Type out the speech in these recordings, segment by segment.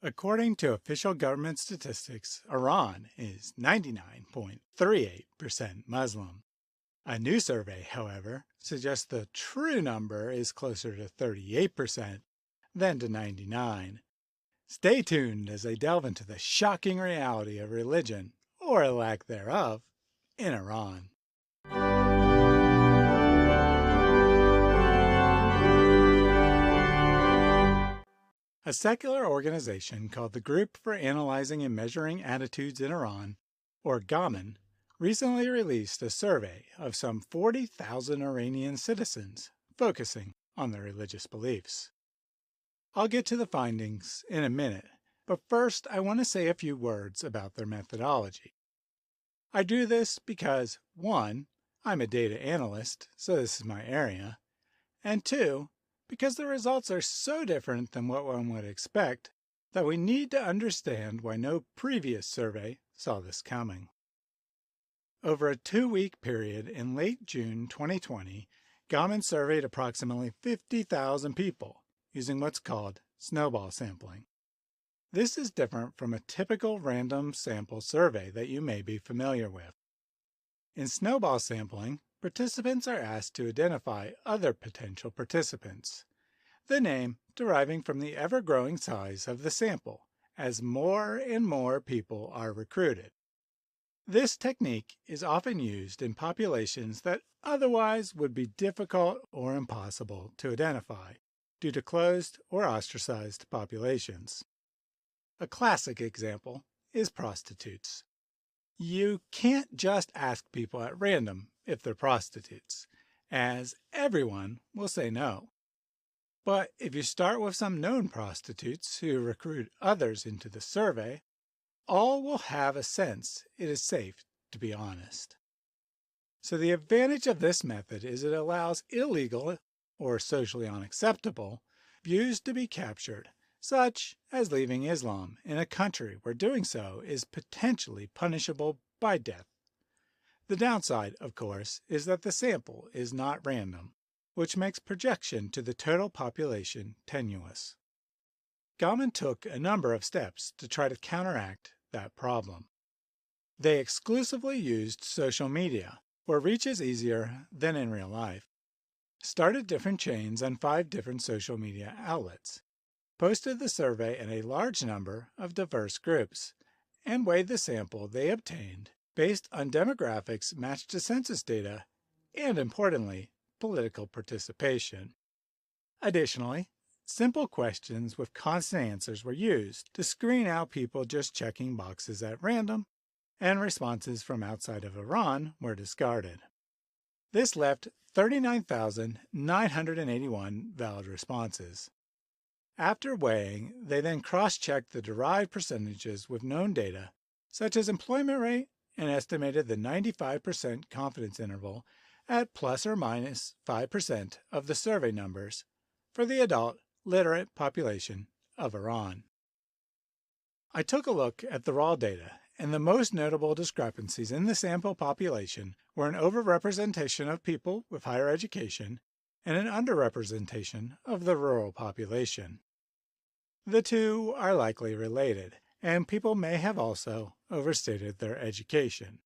According to official government statistics, Iran is 99.38% Muslim. A new survey, however, suggests the true number is closer to 38% than to 99%. Stay tuned as I delve into the shocking reality of religion, or a lack thereof, in Iran. A secular organization called the Group for Analyzing and Measuring Attitudes in Iran, or GAMAN, recently released a survey of some 40,000 Iranian citizens focusing on their religious beliefs. I'll get to the findings in a minute, but first I want to say a few words about their methodology. I do this because, 1, I'm a data analyst, so this is my area, and 2, because the results are so different than what one would expect that we need to understand why no previous survey saw this coming. Over a 2-week period in late June 2020, GAMAN surveyed approximately 50,000 people using what's called snowball sampling. This is different from a typical random sample survey that you may be familiar with. In snowball sampling, participants are asked to identify other potential participants, the name deriving from the ever-growing size of the sample as more and more people are recruited. This technique is often used in populations that otherwise would be difficult or impossible to identify due to closed or ostracized populations. A classic example is prostitutes. You can't just ask people at random if they're prostitutes, as everyone will say no. But if you start with some known prostitutes who recruit others into the survey, all will have a sense it is safe to be honest. So the advantage of this method is it allows illegal or socially unacceptable views to be captured, such as leaving Islam in a country where doing so is potentially punishable by death. The downside, of course, is that the sample is not random, which makes projection to the total population tenuous. GAMAN took a number of steps to try to counteract that problem. They exclusively used social media, where reach is easier than in real life, started different chains on 5 different social media outlets, posted the survey in a large number of diverse groups, and weighed the sample they obtained based on demographics matched to census data and, importantly, political participation. Additionally, simple questions with constant answers were used to screen out people just checking boxes at random, and responses from outside of Iran were discarded. This left 39,981 valid responses. After weighing, they then cross-checked the derived percentages with known data, such as employment rate, and estimated the 95% confidence interval at plus or minus 5% of the survey numbers for the adult literate population of Iran. I took a look at the raw data, and the most notable discrepancies in the sample population were an overrepresentation of people with higher education and an underrepresentation of the rural population. The two are likely related, and people may have also overstated their education.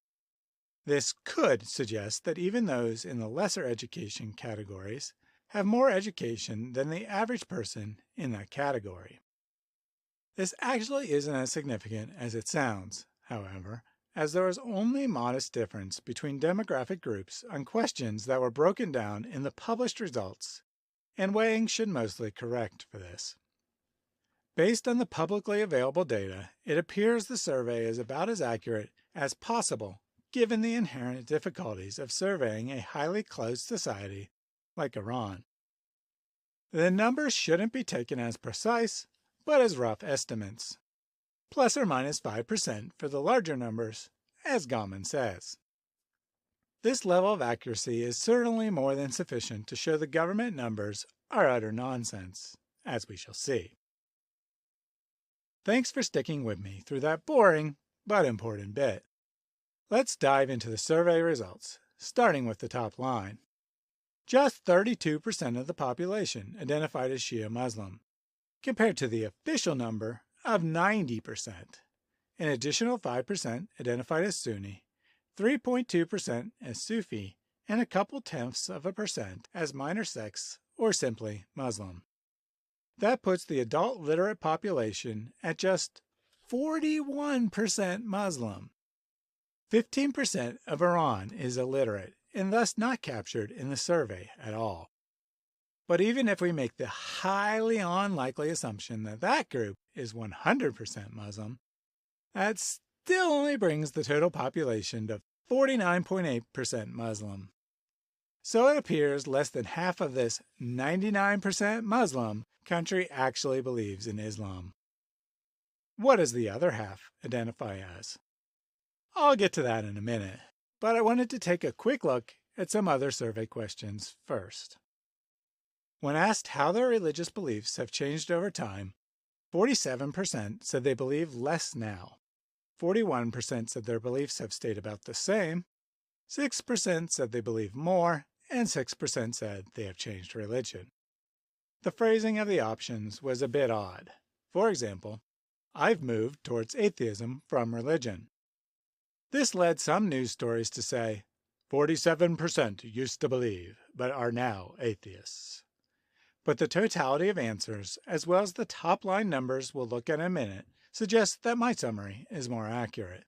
This could suggest that even those in the lesser education categories have more education than the average person in that category. This actually isn't as significant as it sounds, however, as there was only modest difference between demographic groups on questions that were broken down in the published results, and weighing should mostly correct for this. Based on the publicly available data, it appears the survey is about as accurate as possible given the inherent difficulties of surveying a highly closed society like Iran. The numbers shouldn't be taken as precise, but as rough estimates, plus or minus 5% for the larger numbers, as GAMAN says. This level of accuracy is certainly more than sufficient to show the government numbers are utter nonsense, as we shall see. Thanks for sticking with me through that boring but important bit. Let's dive into the survey results, starting with the top line. Just 32% of the population identified as Shia Muslim, compared to the official number of 90%. An additional 5% identified as Sunni, 3.2% as Sufi, and a couple tenths of a percent as minor sects or simply Muslim. That puts the adult literate population at just 41% Muslim. 15% of Iran is illiterate and thus not captured in the survey at all. But even if we make the highly unlikely assumption that that group is 100% Muslim, that still only brings the total population to 49.8% Muslim. So it appears less than half of this 99% Muslim country actually believes in Islam. What does the other half identify as? I'll get to that in a minute, but I wanted to take a quick look at some other survey questions first. When asked how their religious beliefs have changed over time, 47% said they believe less now, 41% said their beliefs have stayed about the same, 6% said they believe more, and 6% said they have changed religion. The phrasing of the options was a bit odd. For example, I've moved towards atheism from religion. This led some news stories to say, 47% used to believe, but are now atheists. But the totality of answers, as well as the top-line numbers we'll look at in a minute, suggests that my summary is more accurate,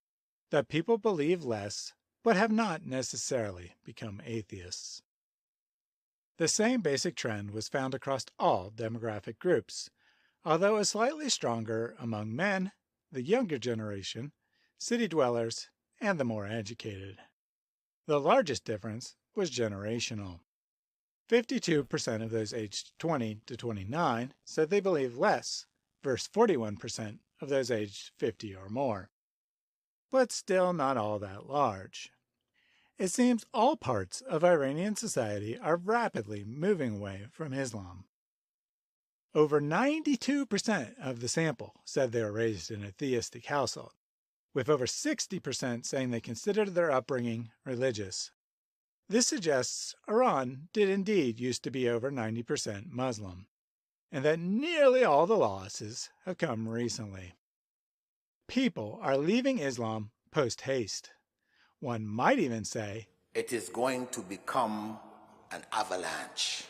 that people believe less, but have not necessarily become atheists. The same basic trend was found across all demographic groups, although it was slightly stronger among men, the younger generation, city dwellers, and the more educated. The largest difference was generational. 52% of those aged 20 to 29 said they believe less, versus 41% of those aged 50 or more. But still not all that large. It seems all parts of Iranian society are rapidly moving away from Islam. Over 92% of the sample said they were raised in a theistic household, with over 60% saying they considered their upbringing religious. This suggests Iran did indeed used to be over 90% Muslim, and that nearly all the losses have come recently. People are leaving Islam post-haste. One might even say, it is going to become an avalanche.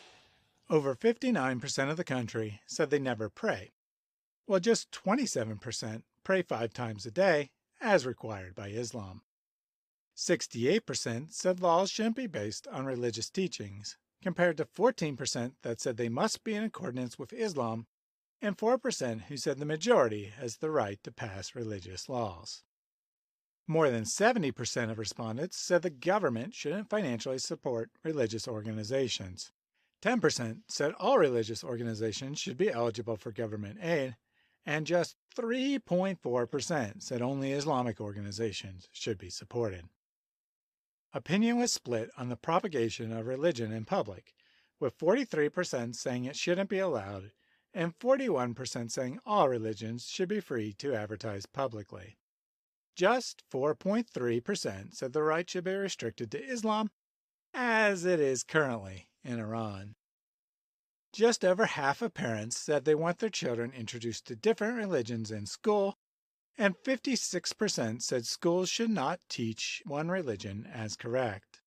Over 59% of the country said they never pray, while just 27% pray 5 times a day, as required by Islam. 68% said laws shouldn't be based on religious teachings, compared to 14% that said they must be in accordance with Islam, and 4% who said the majority has the right to pass religious laws. More than 70% of respondents said the government shouldn't financially support religious organizations. 10% said all religious organizations should be eligible for government aid, and just 3.4% said only Islamic organizations should be supported. Opinion was split on the propagation of religion in public, with 43% saying it shouldn't be allowed and 41% saying all religions should be free to advertise publicly. Just 4.3% said the right should be restricted to Islam, as it is currently in Iran. Just over half of parents said they want their children introduced to different religions in school, and 56% said schools should not teach one religion as correct.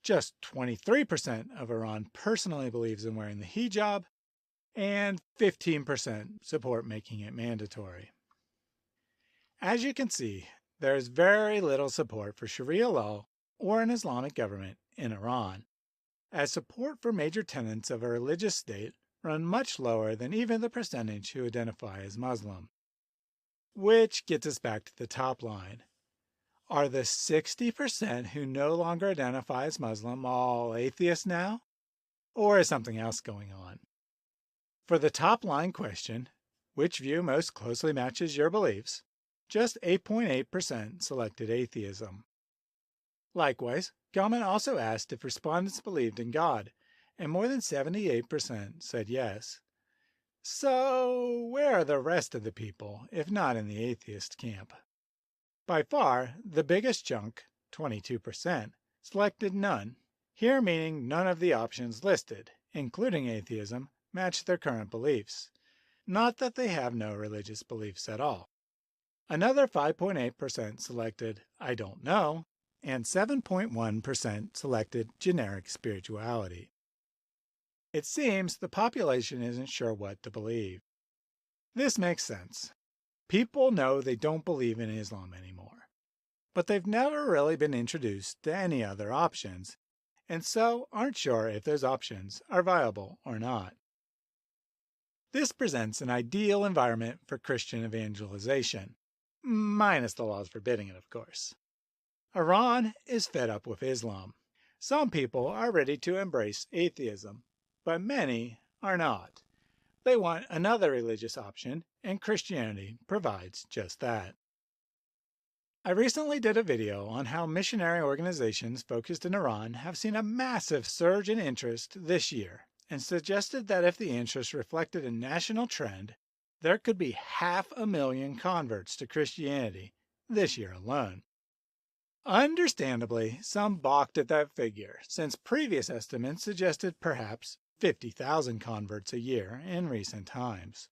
Just 23% of Iran personally believes in wearing the hijab, and 15% support making it mandatory. As you can see, there is very little support for Sharia law or an Islamic government in Iran, as support for major tenets of a religious state run much lower than even the percentage who identify as Muslim. Which gets us back to the top line. Are the 60% who no longer identify as Muslim all atheists now? Or is something else going on? For the top line question, which view most closely matches your beliefs, just 8.8% selected atheism. Likewise, GAMAN also asked if respondents believed in God, and more than 78% said yes. So, where are the rest of the people, if not in the atheist camp? By far, the biggest chunk, 22%, selected none, here meaning none of the options listed, including atheism, match their current beliefs. not that they have no religious beliefs at all. Another 5.8% selected I don't know, and 7.1% selected generic spirituality. It seems the population isn't sure what to believe. This makes sense. People know they don't believe in Islam anymore, but they've never really been introduced to any other options, and so aren't sure if those options are viable or not. This presents an ideal environment for Christian evangelization, minus the laws forbidding it, of course. Iran is fed up with Islam. Some people are ready to embrace atheism, but many are not. They want another religious option, and Christianity provides just that. I recently did a video on how missionary organizations focused in Iran have seen a massive surge in interest this year, and suggested that if the interest reflected a national trend, there could be 500,000 converts to Christianity this year alone. Understandably, some balked at that figure, since previous estimates suggested perhaps 50,000 converts a year in recent times.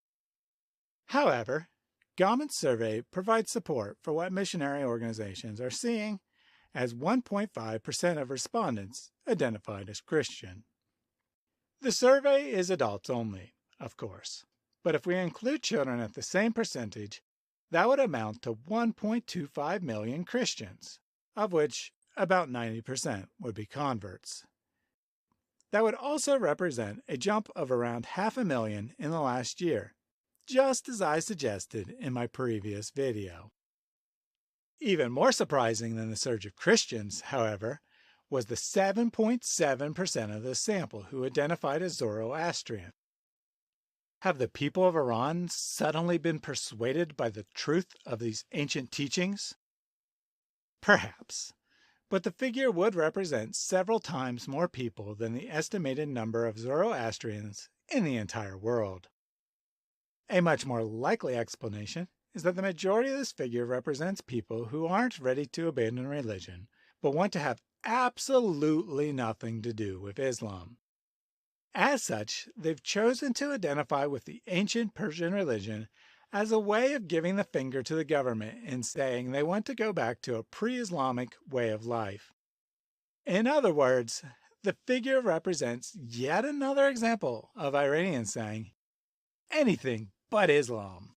However, GAMAN's survey provides support for what missionary organizations are seeing, as 1.5% of respondents identified as Christian. The survey is adults only, of course, but if we include children at the same percentage, that would amount to 1.25 million Christians, of which about 90% would be converts. That would also represent a jump of around 500,000 in the last year, just as I suggested in my previous video. Even more surprising than the surge of Christians, however, was the 7.7% of the sample who identified as Zoroastrian. Have the people of Iran suddenly been persuaded by the truth of these ancient teachings? Perhaps, but the figure would represent several times more people than the estimated number of Zoroastrians in the entire world. A much more likely explanation is that the majority of this figure represents people who aren't ready to abandon religion, but want to have absolutely nothing to do with Islam. As such, they've chosen to identify with the ancient Persian religion as a way of giving the finger to the government and saying they want to go back to a pre-Islamic way of life. In other words, the figure represents yet another example of Iranians saying, anything but Islam.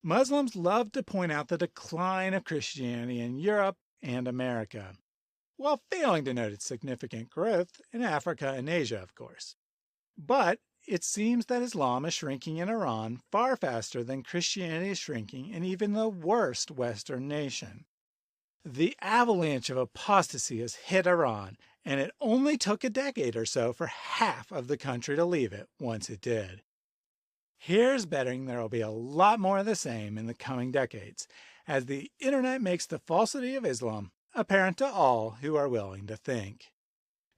Muslims love to point out the decline of Christianity in Europe and America, while failing to note its significant growth in Africa and Asia, of course. But it seems that Islam is shrinking in Iran far faster than Christianity is shrinking in even the worst Western nation. The avalanche of apostasy has hit Iran, and it only took a decade or so for half of the country to leave it once it did. Here's betting there will be a lot more of the same in the coming decades, as the internet makes the falsity of Islam apparent to all who are willing to think.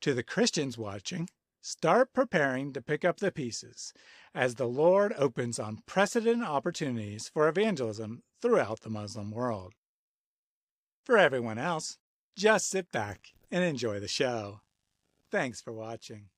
To the Christians watching, start preparing to pick up the pieces, as the Lord opens unprecedented opportunities for evangelism throughout the Muslim world. For everyone else, just sit back and enjoy the show. Thanks for watching.